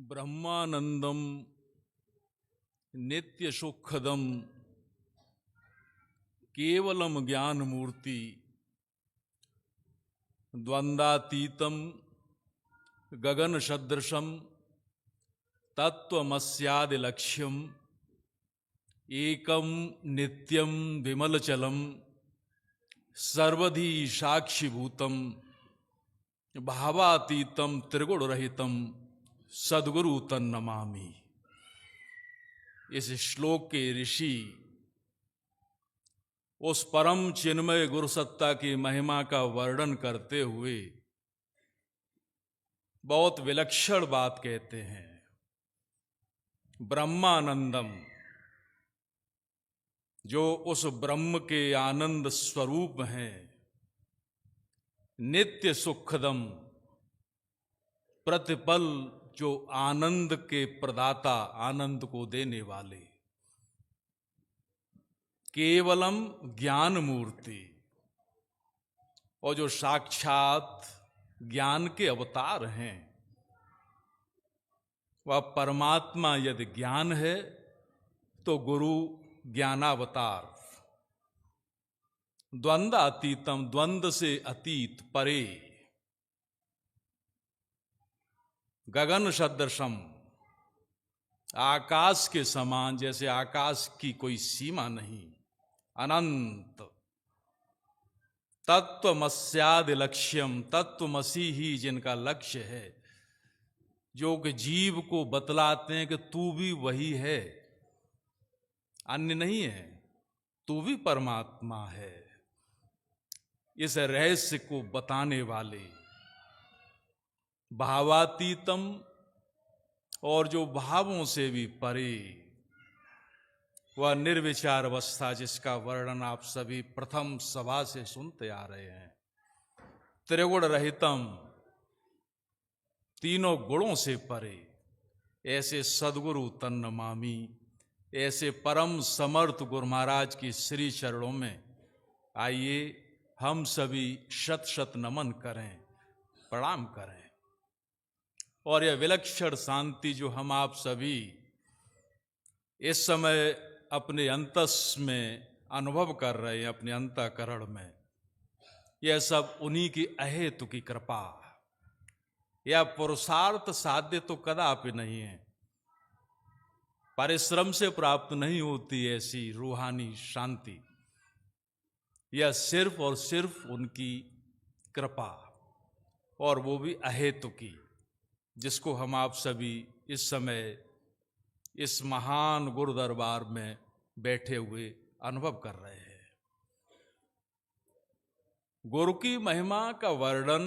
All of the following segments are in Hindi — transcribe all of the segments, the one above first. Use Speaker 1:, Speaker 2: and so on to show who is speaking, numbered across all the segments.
Speaker 1: ब्रह्मानंदम नित्य सुखदम केवलम ज्ञान मूर्ति द्वंद्वातीतम गगन सदृशम तत्वमस्यादि लक्ष्यम एकम नित्यम विमलचलम सर्वधि साक्षिभूतम भावातीतम त्रिगुण रहितम सद्गुरु तन्नमामि। इस श्लोक के ऋषि उस परम चिन्मय गुरु सत्ता की महिमा का वर्णन करते हुए बहुत विलक्षण बात कहते हैं। ब्रह्मानंदम, जो उस ब्रह्म के आनंद स्वरूप हैं। नित्य सुखदम, प्रतिपल जो आनंद के प्रदाता, आनंद को देने वाले। केवलम ज्ञान मूर्ति, और जो साक्षात ज्ञान के अवतार हैं। वह परमात्मा यदि ज्ञान है तो गुरु ज्ञानावतार। द्वंद्व अतीतम, द्वंद्व से अतीत, परे। गगन सदृशम, आकाश के समान, जैसे आकाश की कोई सीमा नहीं, अनंत। तत्वमस्यादि लक्ष्यम, तत्वमसी ही जिनका लक्ष्य है, जो कि जीव को बतलाते हैं कि तू भी वही है, अन्य नहीं है, तू भी परमात्मा है। इस रहस्य को बताने वाले। भावातीतम, और जो भावों से भी परे, वह निर्विचार अवस्था जिसका वर्णन आप सभी प्रथम सभा से सुनते आ रहे हैं। त्रिगुण रहितम, तीनों गुणों से परे। ऐसे सद्गुरु तन्नमामि, ऐसे परम समर्थ गुरु महाराज की श्री चरणों में आइए हम सभी शत शत नमन करें, प्रणाम करें। और यह विलक्षण शांति जो हम आप सभी इस समय अपने अंतस में अनुभव कर रहे हैं, अपने अंतःकरण में, यह सब उन्हीं की अहेतु की कृपा। यह पुरुषार्थ साध्य तो कदापि नहीं है, परिश्रम से प्राप्त नहीं होती ऐसी रूहानी शांति। यह सिर्फ और सिर्फ उनकी कृपा, और वो भी अहेतु की, जिसको हम आप सभी इस समय इस महान गुरु दरबार में बैठे हुए अनुभव कर रहे हैं। गुरु की महिमा का वर्णन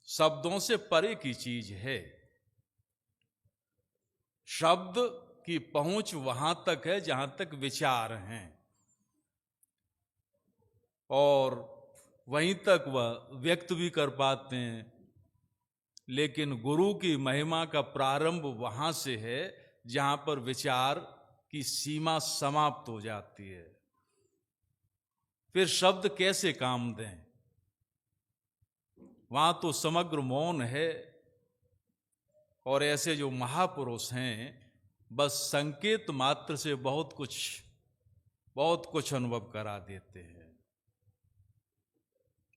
Speaker 1: शब्दों से परे की चीज है। शब्द की पहुंच वहां तक है जहां तक विचार हैं, और वहीं तक वह व्यक्त भी कर पाते हैं। लेकिन गुरु की महिमा का प्रारंभ वहां से है जहां पर विचार की सीमा समाप्त हो जाती है। फिर शब्द कैसे काम दें? वहां तो समग्र मौन है, और ऐसे जो महापुरुष हैं बस संकेत मात्र से बहुत कुछ अनुभव करा देते हैं।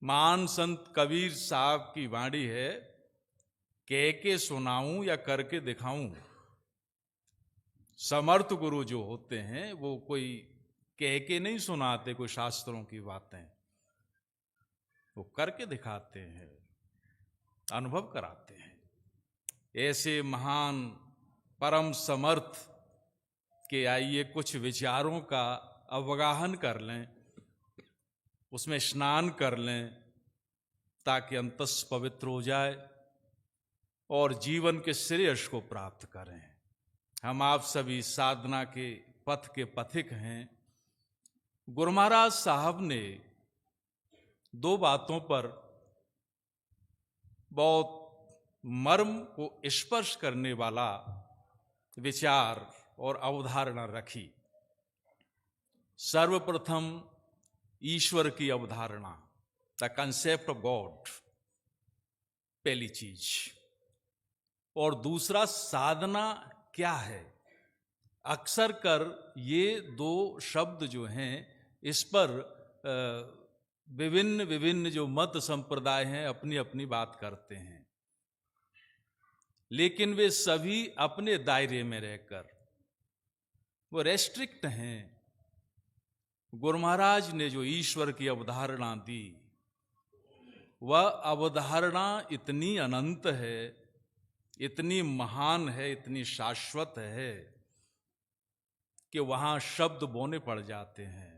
Speaker 1: महान संत कबीर साहब की वाणी है, कह के सुनाऊं या करके दिखाऊं। समर्थ गुरु जो होते हैं वो कोई कह के नहीं सुनाते कोई शास्त्रों की बातें, वो करके दिखाते हैं, अनुभव कराते हैं। ऐसे महान परम समर्थ के आइए कुछ विचारों का अवगाहन कर लें, उसमें स्नान कर लें, ताकि अंतस पवित्र हो जाए और जीवन के श्रेयस को प्राप्त करें। हम आप सभी साधना के पथ के पथिक हैं। गुरु महाराज साहब ने दो बातों पर बहुत मर्म को स्पर्श करने वाला विचार और अवधारणा रखी। सर्वप्रथम ईश्वर की अवधारणा, द कंसेप्ट ऑफ गॉड, पहली चीज। और दूसरा साधना क्या है। अक्सर कर ये दो शब्द जो हैं इस पर विभिन्न विभिन्न जो मत संप्रदाय हैं अपनी अपनी बात करते हैं, लेकिन वे सभी अपने दायरे में रहकर वो रेस्ट्रिक्ट हैं। गुरु महाराज ने जो ईश्वर की अवधारणा दी, वह अवधारणा इतनी अनंत है, इतनी महान है, इतनी शाश्वत है कि वहां शब्द बोने पड़ जाते हैं।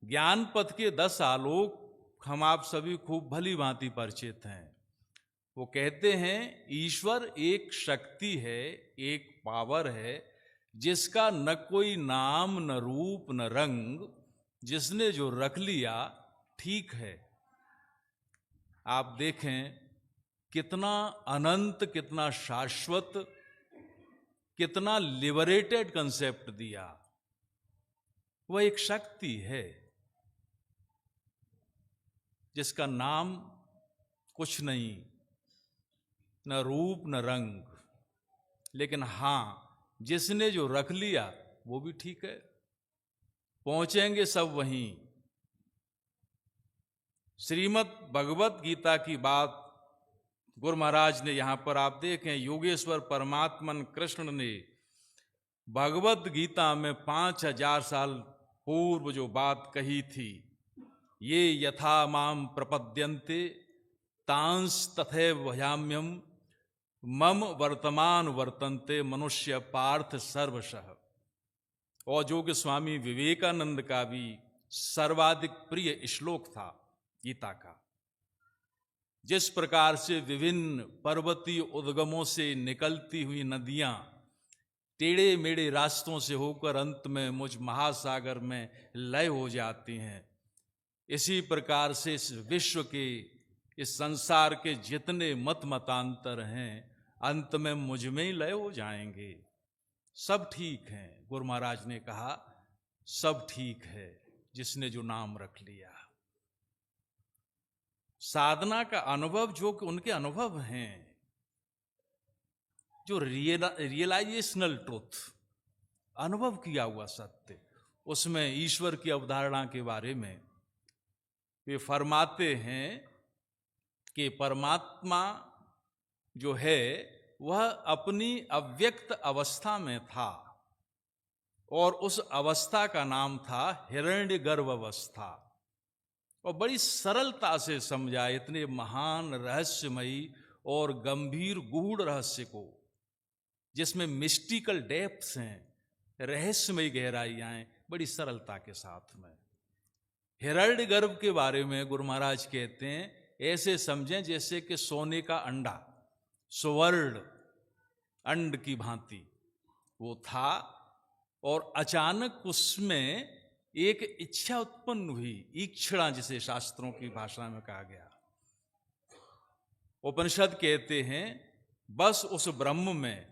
Speaker 1: ज्ञान पथ के 10 आलोक हम आप सभी खूब भली भांति परिचित हैं। वो कहते हैं ईश्वर एक शक्ति है, एक पावर है, जिसका न कोई नाम, न रूप, न रंग, जिसने जो रख लिया ठीक है। आप देखें कितना अनंत, कितना शाश्वत, कितना लिबरेटेड कंसेप्ट दिया। वह एक शक्ति है जिसका नाम कुछ नहीं, न रूप न रंग, लेकिन हां जिसने जो रख लिया वो भी ठीक है। पहुंचेंगे सब वहीं। श्रीमद् भगवत गीता की बात गुरु महाराज ने यहां पर आप देखें, योगेश्वर परमात्मन कृष्ण ने भगवत गीता में 5000 साल पूर्व जो बात कही थी, ये यथा माम प्रपद्यन्ते तांस तथैव भजाम्यहम् मम वर्तमान वर्तन्ते मनुष्य पार्थ सर्वशः। और जो कि स्वामी विवेकानंद का भी सर्वाधिक प्रिय श्लोक था गीता का। जिस प्रकार से विभिन्न पर्वतीय उद्गमों से निकलती हुई नदियां टेढ़े मेढ़े रास्तों से होकर अंत में मुझ महासागर में लय हो जाती हैं, इसी प्रकार से इस विश्व के, इस संसार के जितने मत मतांतर हैं अंत में मुझ में ही लय हो जाएंगे। सब ठीक है। गुरु महाराज ने कहा सब ठीक है जिसने जो नाम रख लिया। साधना का अनुभव जो कि उनके अनुभव हैं, जो रियलाइजेशनल ट्रुथ, अनुभव किया हुआ सत्य, उसमें ईश्वर की अवधारणा के बारे में वे फरमाते हैं कि परमात्मा जो है वह अपनी अव्यक्त अवस्था में था और उस अवस्था का नाम था हिरण्यगर्भ अवस्था। और बड़ी सरलता से समझा इतने महान रहस्यमयी और गंभीर गूढ़ रहस्य को, जिसमें मिस्टिकल डेप्थ्स हैं, रहस्यमयी गहराइयां हैं, बड़ी सरलता के साथ में। हिरण्यगर्भ के बारे में गुरु महाराज कहते हैं ऐसे समझें जैसे कि सोने का अंडा, सुवर्ण अंड की भांति वो था, और अचानक उसमें एक इच्छा उत्पन्न हुई, ईक्षणा जिसे शास्त्रों की भाषा में कहा गया। उपनिषद कहते हैं बस उस ब्रह्म में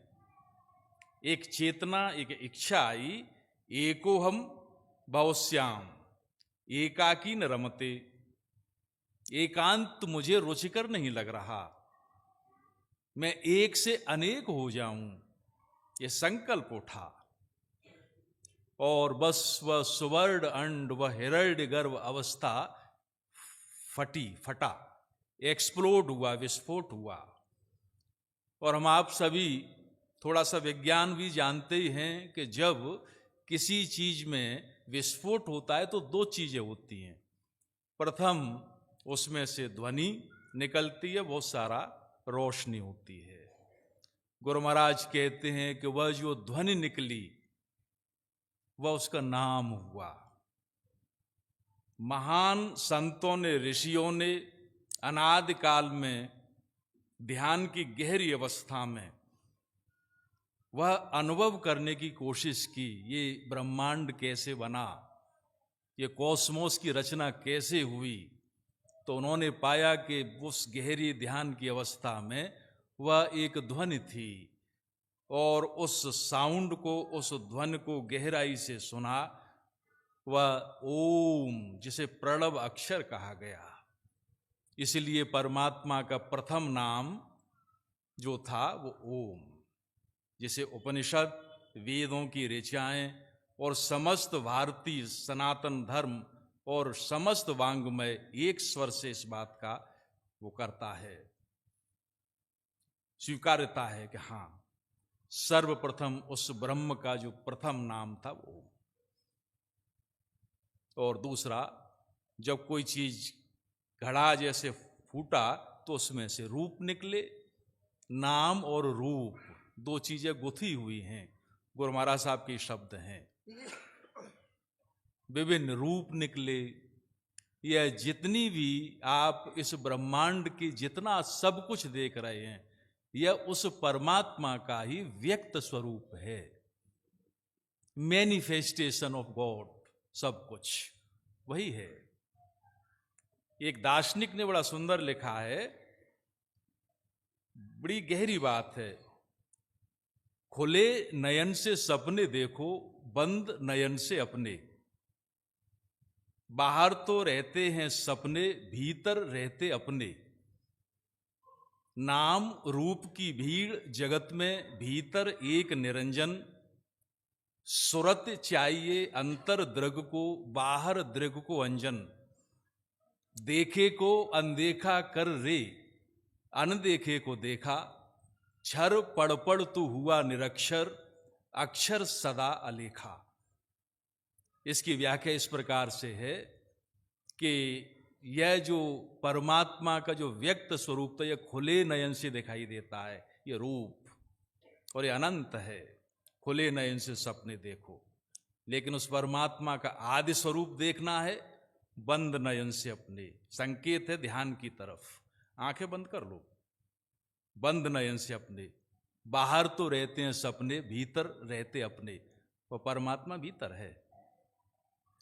Speaker 1: एक चेतना, एक इच्छा आई, एकोहम भवस्याम एकाकी न रमते, एकांत मुझे रुचिकर नहीं लग रहा, मैं एक से अनेक हो जाऊं, ये संकल्प उठा। और बस वह सुवर्ण अंड, वह हिरण्यगर्भ अवस्था फटा, एक्सप्लोड हुआ, विस्फोट हुआ। और हम आप सभी थोड़ा सा विज्ञान भी जानते ही हैं कि जब किसी चीज में विस्फोट होता है तो 2 चीजें होती हैं। प्रथम उसमें से ध्वनि निकलती है, बहुत सारा रोशनी होती है। गुरु महाराज कहते हैं कि वह जो ध्वनि निकली वह उसका नाम हुआ। महान संतों ने, ऋषियों ने अनादि काल में ध्यान की गहरी अवस्था में वह अनुभव करने की कोशिश की, ये ब्रह्मांड कैसे बना, ये कॉस्मोस की रचना कैसे हुई। तो उन्होंने पाया कि उस गहरी ध्यान की अवस्था में वह एक ध्वनि थी, और उस साउंड को, उस ध्वनि को गहराई से सुना, वह ओम जिसे प्रणव अक्षर कहा गया, इसलिए परमात्मा का प्रथम नाम जो था वो ओम, जिसे उपनिषद, वेदों की ऋचाएं और समस्त भारतीय सनातन धर्म और समस्त वांग्मय एक स्वर से इस बात का वो करता है, स्वीकारता है कि हाँ, सर्वप्रथम उस ब्रह्म का जो प्रथम नाम था वो। और दूसरा, जब कोई चीज घड़ा जैसे फूटा तो उसमें से रूप निकले। नाम और रूप दो चीजें गुथी हुई हैं, गुरु महाराज साहब के शब्द हैं। विभिन्न रूप निकले। यह जितनी भी आप इस ब्रह्मांड की जितना सब कुछ देख रहे हैं, यह उस परमात्मा का ही व्यक्त स्वरूप है, मैनिफेस्टेशन ऑफ गॉड। सब कुछ वही है। एक दार्शनिक ने बड़ा सुंदर लिखा है, बड़ी गहरी बात है। खुले नयन से सपने देखो, बंद नयन से अपने। बाहर तो रहते हैं सपने, भीतर रहते अपने। नाम रूप की भीड़ जगत में, भीतर एक निरंजन। सुरत चाहिए अंतर दृग को, बाहर दृग को अंजन। देखे को अनदेखा कर रे, अनदेखे को देखा। क्षर पड़ तू हुआ निरक्षर, अक्षर सदा अलेखा। इसकी व्याख्या इस प्रकार से है कि यह जो परमात्मा का जो व्यक्त स्वरूप था, यह खुले नयन से दिखाई देता है, यह रूप, और यह अनंत है। खुले नयन से सपने देखो, लेकिन उस परमात्मा का आदि स्वरूप देखना है, बंद नयन से अपने। संकेत है ध्यान की तरफ। आंखें बंद कर लो, बंद नयन से अपने। बाहर तो रहते हैं सपने, भीतर रहते अपने। वो परमात्मा भीतर है।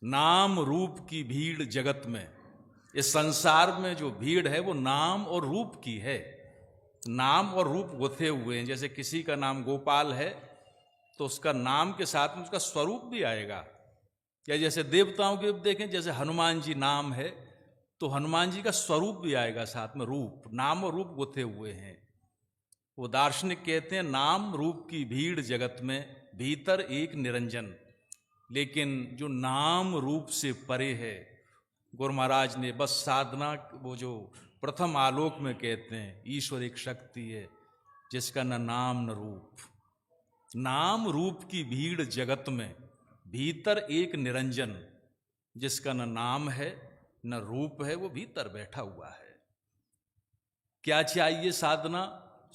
Speaker 1: नाम रूप की भीड़ जगत में, इस संसार में जो भीड़ है वो नाम और रूप की है। नाम और रूप गुथे हुए हैं। जैसे किसी का नाम गोपाल है तो उसका नाम के साथ में उसका स्वरूप भी आएगा। या जैसे देवताओं के देखें, जैसे हनुमान जी नाम है तो हनुमान जी का स्वरूप भी आएगा साथ में, रूप। नाम और रूप गुथे हुए हैं। वो दार्शनिक कहते हैं नाम रूप की भीड़ जगत में, भीतर एक निरंजन। लेकिन जो नाम रूप से परे है, गुरु महाराज ने बस साधना, वो जो प्रथम आलोक में कहते हैं, ईश्वर एक शक्ति है जिसका न नाम न रूप। नाम रूप की भीड़ जगत में, भीतर एक निरंजन, जिसका न नाम है न रूप है, वो भीतर बैठा हुआ है। क्या चाहिए साधना?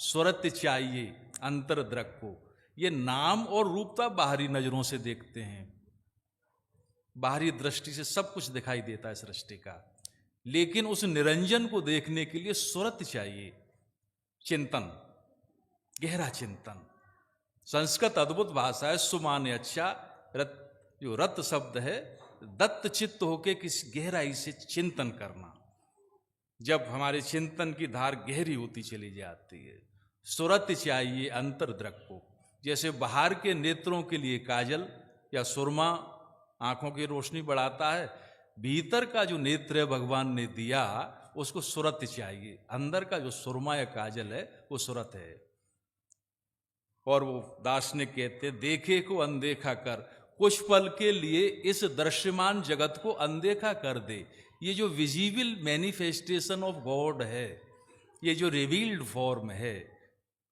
Speaker 1: स्वरत चाहिए अंतर दृक को। ये नाम और रूप तो बाहरी नजरों से देखते हैं, बाहरी दृष्टि से सब कुछ दिखाई देता है सृष्टि का, लेकिन उस निरंजन को देखने के लिए सुरत चाहिए, चिंतन, गहरा चिंतन। संस्कृत अद्भुत भाषा है, सुमाने अच्छा। जो रत शब्द है, दत्त चित्त होके किसी गहराई से चिंतन करना। जब हमारे चिंतन की धार गहरी होती चली जाती है, सुरत चाहिए अंतर दृक को। जैसे बाहर के नेत्रों के लिए काजल या सुरमा आंखों की रोशनी बढ़ाता है, भीतर का जो नेत्र है भगवान ने दिया, उसको सुरत चाहिए। अंदर का जो सुरमा या काजल है वो सुरत है। और वो दार्शनिक कहते हैं, देखे को अनदेखा कर, कुछ पल के लिए इस दृश्यमान जगत को अनदेखा कर दे। ये जो विजिबल मैनिफेस्टेशन ऑफ गॉड है, ये जो रिवील्ड फॉर्म है,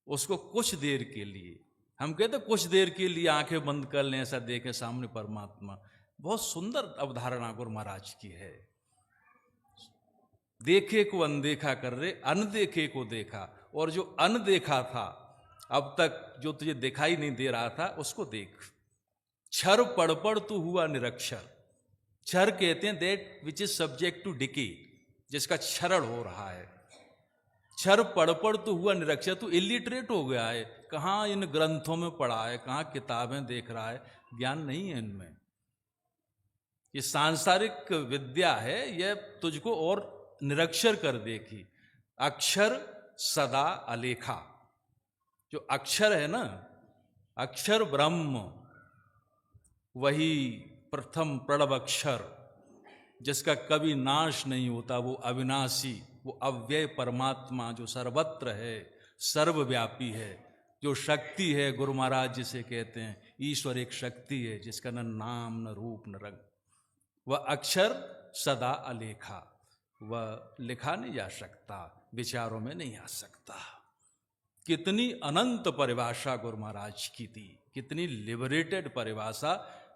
Speaker 1: उसको कुछ देर के लिए, हम कहते कुछ देर के लिए आंखें बंद कर लें, ऐसा देखें सामने परमात्मा। बहुत सुंदर अवधारणा गुरु महाराज की है। देखे को अनदेखा कर रहे, अनदेखे को देखा। और जो अनदेखा था, अब तक जो तुझे दिखाई नहीं दे रहा था, उसको देख। क्षर पड़ तू हुआ निरक्षर। क्षर कहते हैं that which is subject to decay, जिसका क्षरण हो रहा है। क्षर पड़ तू हुआ निरक्षर, तू इलिटरेट हो गया है। कहाँ इन ग्रंथों में पढ़ा है, कहाँ किताबें देख रहा है, ज्ञान नहीं है इनमें। ये सांसारिक विद्या है, यह तुझको और निरक्षर कर देगी। अक्षर सदा अलेखा। जो अक्षर है ना, अक्षर ब्रह्म, वही प्रथम प्रणव अक्षर, जिसका कभी नाश नहीं होता, वो अविनाशी, वो अव्यय परमात्मा जो सर्वत्र है, सर्वव्यापी है, जो शक्ति है, गुरु महाराज जिसे कहते हैं ईश्वर एक शक्ति है जिसका न नाम न रूप न रंग, वह अक्षर सदा अलेखा, वह लिखा नहीं जा सकता, विचारों में नहीं आ सकता। कितनी अनंत परिभाषा गुरु महाराज की थी, कितनी लिबरेटेड परिभाषा,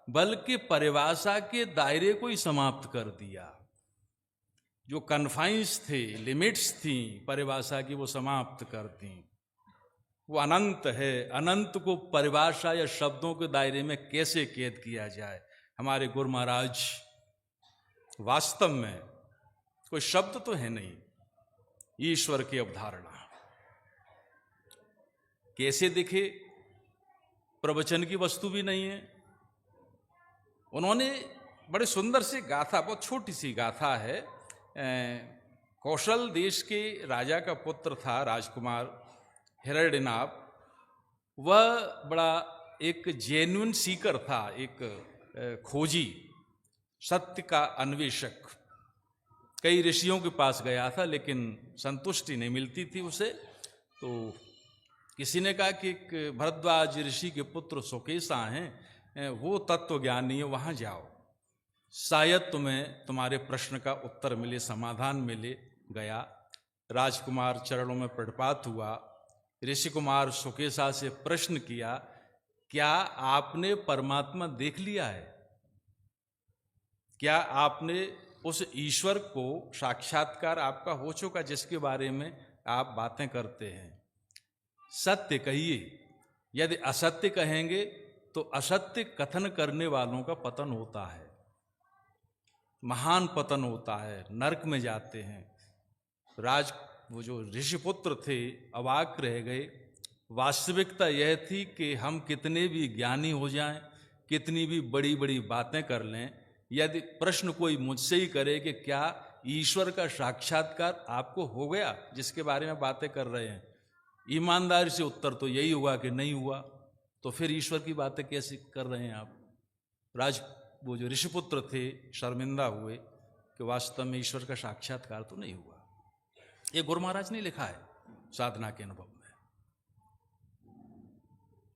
Speaker 1: बल्कि परिभाषा के दायरे को ही समाप्त कर दिया। जो कन्फाइंस थे, लिमिट्स थी परिभाषा की, वो समाप्त कर दी। वो अनंत है, अनंत को परिभाषा या शब्दों के दायरे में कैसे कैद किया जाए। हमारे गुरु महाराज वास्तव में कोई शब्द तो है नहीं, ईश्वर की अवधारणा कैसे दिखे, प्रवचन की वस्तु भी नहीं है। उन्होंने बड़े सुंदर से गाथा, बहुत छोटी सी गाथा है, कौशल देश के राजा का पुत्र था राजकुमार हिरण्यनाभ। वह बड़ा एक जेन्युइन सीकर था, एक खोजी, सत्य का अन्वेषक। कई ऋषियों के पास गया था लेकिन संतुष्टि नहीं मिलती थी उसे। तो किसी ने कहा कि एक भरद्वाज ऋषि के पुत्र सुकेशा हैं, वो तत्व ज्ञानी है, वहाँ जाओ, शायद तुम्हें तुम्हारे प्रश्न का उत्तर मिले, समाधान मिले। गया, राजकुमार चरणों में प्रणपात हुआ। ऋषि कुमार सुकेशा से प्रश्न किया, क्या आपने परमात्मा देख लिया है? क्या आपने उस ईश्वर को साक्षात्कार आपका हो चुका जिसके बारे में आप बातें करते हैं? सत्य कहिए, यदि असत्य कहेंगे तो असत्य कथन करने वालों का पतन होता है, महान पतन होता है, नरक में जाते हैं। वो जो ऋषिपुत्र थे अवाक रह गए। वास्तविकता यह थी कि हम कितने भी ज्ञानी हो जाएं, कितनी भी बड़ी बड़ी बातें कर लें, यदि प्रश्न कोई मुझसे ही करे कि क्या ईश्वर का साक्षात्कार आपको हो गया जिसके बारे में बातें कर रहे हैं, ईमानदारी से उत्तर तो यही हुआ कि नहीं हुआ, तो फिर ईश्वर की बातें कैसे कर रहे हैं आप? वो जो ऋषिपुत्र थे शर्मिंदा हुए कि वास्तव में ईश्वर का साक्षात्कार तो नहीं हुआ। ये गुरु महाराज ने लिखा है साधना के अनुभव में।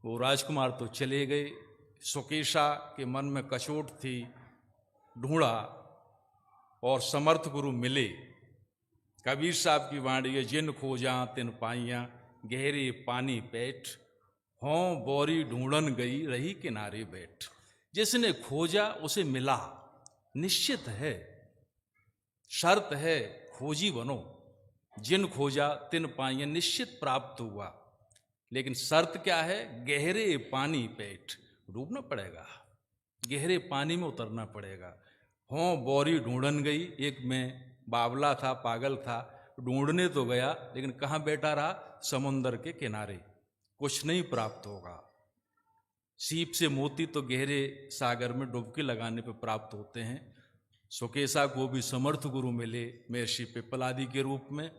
Speaker 1: वो राजकुमार तो चले गए, सुकेशा के मन में कचोट थी, ढूंढा और समर्थ गुरु मिले। कबीर साहब की वाणी है, जिन खोजा तिन पाइयां, गहरे पानी पैठ, हों बोरी ढूंढन गई रही किनारे बैठ। जिसने खोजा उसे मिला, निश्चित है, शर्त है, खोजी बनो। जिन खोजा तिन पाइयां, निश्चित प्राप्त हुआ, लेकिन शर्त क्या है? गहरे पानी पैठ, डूबना पड़ेगा, गहरे पानी में उतरना पड़ेगा। हों बोरी ढूंढन गई, एक में बावला था, पागल था, ढूंढने तो गया लेकिन कहाँ बैठा रहा? समुंदर के किनारे, कुछ नहीं प्राप्त होगा। सीप से मोती तो गहरे सागर में डुबकी लगाने पर प्राप्त होते हैं। सुकेशा को भी समर्थ गुरु मिले महर्षि पिप्पलादि के रूप में,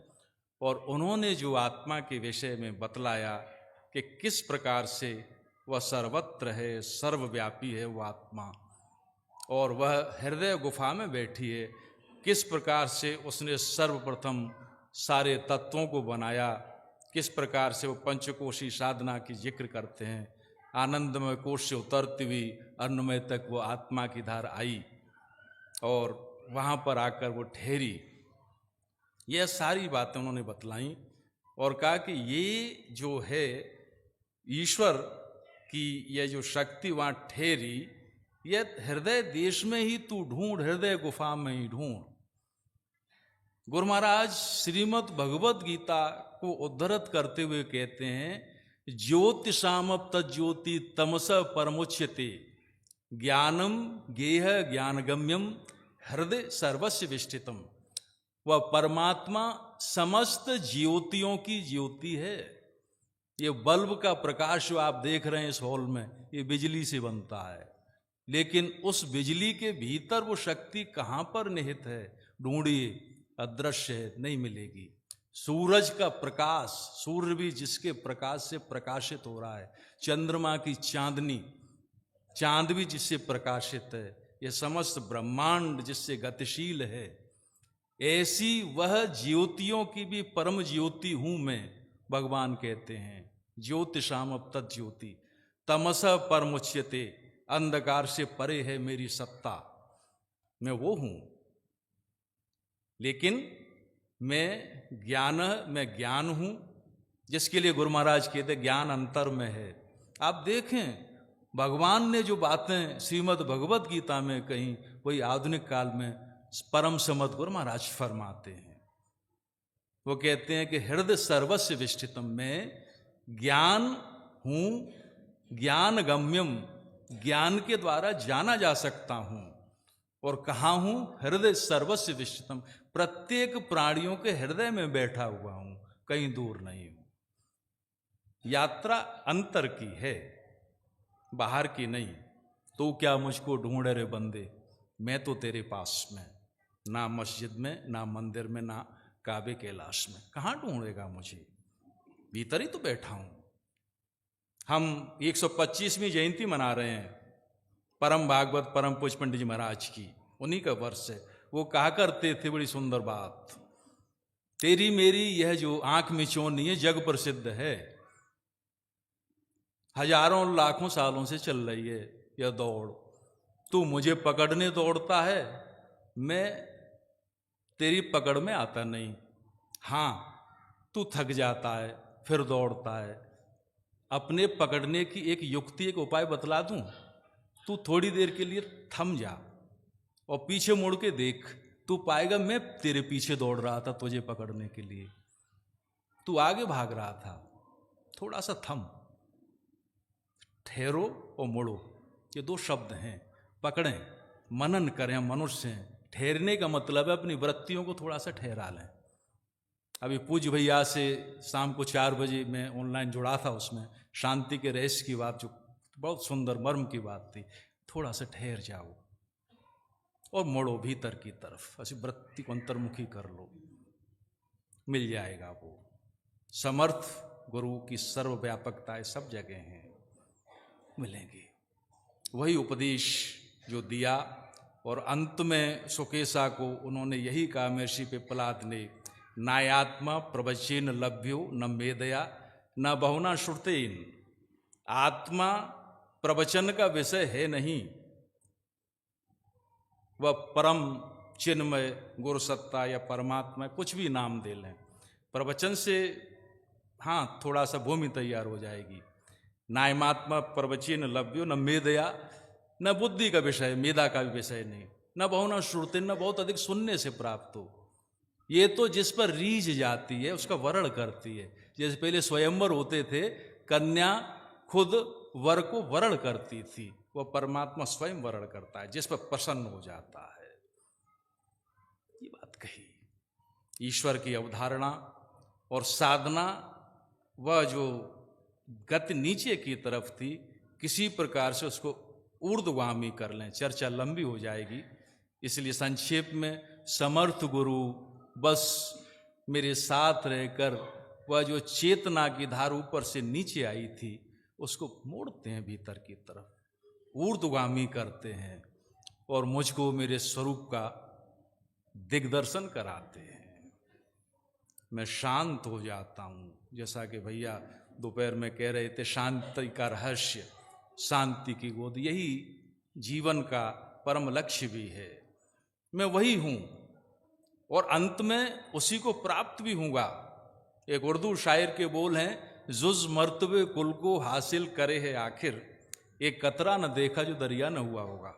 Speaker 1: और उन्होंने जो आत्मा के विषय में बतलाया कि किस प्रकार से वह सर्वत्र है, सर्वव्यापी है वो आत्मा, और वह हृदय गुफा में बैठी है। किस प्रकार से उसने सर्वप्रथम सारे तत्वों को बनाया, किस प्रकार से वो पंचकोशी साधना की जिक्र करते हैं। आनंदमय कोश से उतरती हुई अन्नमय तक वो आत्मा की धार आई और वहाँ पर आकर वो ठहरी। यह सारी बातें उन्होंने बतलाई और कहा कि ये जो है ईश्वर की यह जो शक्ति वहाँ ठहरी, यह हृदय देश में ही तू ढूंढ, हृदय गुफा में ही ढूंढ। गुरु महाराज श्रीमद् भगवत गीता को उद्धृत करते हुए कहते हैं, ज्योतिषामप तज्ज्योति तमस परमुच्यते, ज्ञानम गेह ज्ञानगम्यम हृदय सर्वस्य विष्ठितम। वह परमात्मा समस्त ज्योतियों की ज्योति है। ये बल्ब का प्रकाश जो आप देख रहे हैं इस हॉल में, ये बिजली से बनता है, लेकिन उस बिजली के भीतर वो शक्ति कहाँ पर निहित है? ढूंढिए, अदृश्य है, नहीं मिलेगी। सूरज का प्रकाश, सूर्य भी जिसके प्रकाश से प्रकाशित हो रहा है, चंद्रमा की चांदनी, चांद भी जिससे प्रकाशित है, यह समस्त ब्रह्मांड जिससे गतिशील है, ऐसी वह ज्योतियों की भी परम ज्योति हूं मैं, भगवान कहते हैं। ज्योतिषाम अब तत् ज्योति तमस परमुच्यते, अंधकार से परे है मेरी सत्ता, मैं वो हूं। लेकिन मैं ज्ञान हूं, जिसके लिए गुरु महाराज कहते ज्ञान अंतर में है। आप देखें भगवान ने जो बातें श्रीमद् भगवत गीता में कहीं, वही आधुनिक काल में परम समद गुरु महाराज फरमाते हैं। वो कहते हैं कि हृदय सर्वस्व विष्ठितम, में ज्ञान हूं, ज्ञान गम्यम, ज्ञान के द्वारा जाना जा सकता हूं। और कहाँ हूं? हृदय सर्वस्व विष्ठितम, प्रत्येक प्राणियों के हृदय में बैठा हुआ हूं, कहीं दूर नहीं हूं। यात्रा अंतर की है, बाहर की नहीं। तो क्या मुझको ढूंढे रे बंदे, मैं तो तेरे पास में, ना मस्जिद में, ना मंदिर में, ना काबे कैलाश में। कहाँ ढूंढेगा मुझे? भीतर ही तो बैठा हूं। हम 125वीं जयंती मना रहे हैं परम भागवत परम पूज्य पंडित जी महाराज की, उन्हीं का वर्ष है। वो कहा करते थे बड़ी सुंदर बात, तेरी मेरी यह जो आंख मिचौनी है जग प्रसिद्ध है, हजारों लाखों सालों से चल रही है यह दौड़। तू मुझे पकड़ने दौड़ता है, मैं तेरी पकड़ में आता नहीं। हाँ, तू थक जाता है फिर दौड़ता है। अपने पकड़ने की एक युक्ति, एक उपाय बतला दूं। तू थोड़ी देर के लिए थम जा और पीछे मुड़ के देख, तू पाएगा मैं तेरे पीछे दौड़ रहा था तुझे पकड़ने के लिए। तू आगे भाग रहा था, थोड़ा सा थम, ठहरो और मुड़ो, ये दो शब्द हैं। पकड़ें, मनन करें, मनुष्य हैं। ठहरने का मतलब है अपनी वृत्तियों को थोड़ा सा ठहरा लें। अभी पूज्य भैया से शाम को 4 बजे मैं ऑनलाइन जुड़ा था, उसमें शांति के रहस्य की बात, जो बहुत सुंदर मर्म की बात थी। थोड़ा सा ठहर जाओ और मुड़ो भीतर की तरफ, ऐसी वृत्ति को अंतर्मुखी कर लो, मिल जाएगा वो समर्थ। गुरु की सर्वव्यापकता सब जगह हैं, मिलेंगे। वही उपदेश जो दिया, और अंत में सुकेशा को उन्होंने यही कहा महर्षि पिप्पलाद ने, नायात्मा प्रवचेन लभ्यो न मेदया न बहुना श्रुतेन। आत्मा प्रवचन का विषय है नहीं, वह परम चिन्मय गुरु सत्ता या परमात्मा, कुछ भी नाम दे लें, प्रवचन से हाँ थोड़ा सा भूमि तैयार हो जाएगी। नायमात्मा प्रवचन लभ्यो न मेदया, न बुद्धि का विषय, मेधा का भी विषय नहीं, न बहुना श्रुतेन, न बहुत अधिक सुनने से प्राप्त हो। ये तो जिस पर रीझ जाती है उसका वर्ण करती है। जैसे पहले स्वयंवर होते थे, कन्या खुद वर को वर्ण करती थी, वह परमात्मा स्वयं वर्ण करता है, जिस पर प्रसन्न हो जाता है। ये बात कही। ईश्वर की अवधारणा और साधना, वह जो गति नीचे की तरफ थी, किसी प्रकार से उसको ऊर्ध्वगामी कर लें, चर्चा लंबी हो जाएगी। इसलिए संक्षेप में, समर्थ गुरु बस मेरे साथ रहकर वह जो चेतना की धार ऊपर से नीचे आई थी उसको मोड़ते हैं भीतर की तरफ, ऊर्ध्वगामी करते हैं और मुझको मेरे स्वरूप का दिग्दर्शन कराते हैं। मैं शांत हो जाता हूँ। जैसा कि भैया दोपहर में कह रहे थे, शांति का रहस्य, शांति की गोद, यही जीवन का परम लक्ष्य भी है। मैं वही हूँ और अंत में उसी को प्राप्त भी होऊंगा। एक उर्दू शायर के बोल हैं, जुज मर्तबे कुल को हासिल करे है आखिर, एक कतरा न देखा जो दरिया न हुआ होगा।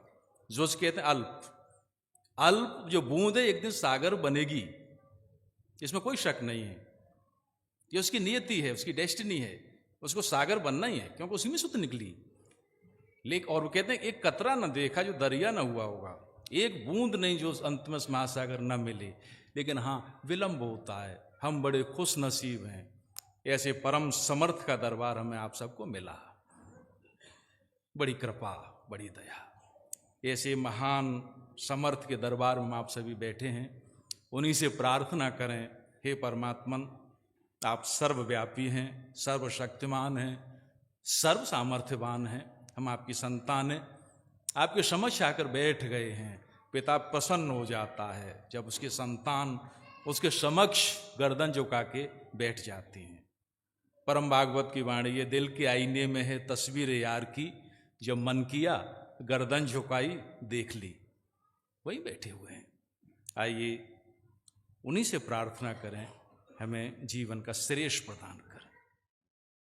Speaker 1: जुज कहते हैं अल्प, अल्प जो बूंद है एक दिन सागर बनेगी, इसमें कोई शक नहीं है। ये उसकी नियति है, उसकी डेस्टिनी है, उसको सागर बनना ही है, क्योंकि उसी में से तो निकली। लेकिन और वो कहते हैं एक कतरा न देखा जो दरिया न हुआ होगा, एक बूंद नहीं जो अंत में महासागर न मिले। लेकिन हाँ, विलंब होता है। हम बड़े खुश नसीब हैं, ऐसे परम समर्थ का दरबार हमें आप सबको मिला। बड़ी कृपा, बड़ी दया। ऐसे महान समर्थ के दरबार में हम आप सभी बैठे हैं। उन्हीं से प्रार्थना करें, हे परमात्मन, आप सर्वव्यापी हैं, सर्वशक्तिमान हैं, सर्व सामर्थ्यवान हैं। हम आपकी संतान हैं, आपके समक्ष आकर बैठ गए हैं। पिता प्रसन्न हो जाता है जब उसके संतान उसके समक्ष गर्दन झुका के बैठ जाती हैं। परम भागवत की वाणी, ये दिल के आईने में है तस्वीर यार की, जब मन किया गर्दन झुकाई देख ली, वही बैठे हुए हैं। आइए उन्हीं से प्रार्थना करें हमें जीवन का श्रेष्ठ प्रदान करें।